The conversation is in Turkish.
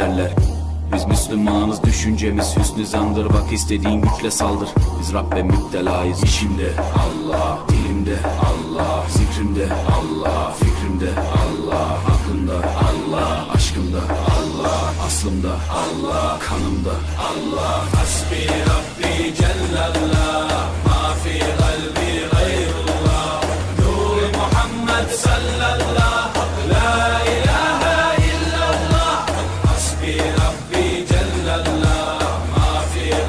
derler. Biz Müslümanız, düşüncemiz hüsnü zandır. Bak istediğin güçle saldır. Biz Rabbe müptelayız. İşimde Allah, dilimde Allah, zikrimde Allah, fikrimde Allah, aklımda Allah, aşkımda Allah, aslımda Allah, kanımda Allah. Hasbi Rabbi Cellallah, ma fi kalbi gayrullah. Nur Muhammed sallallahu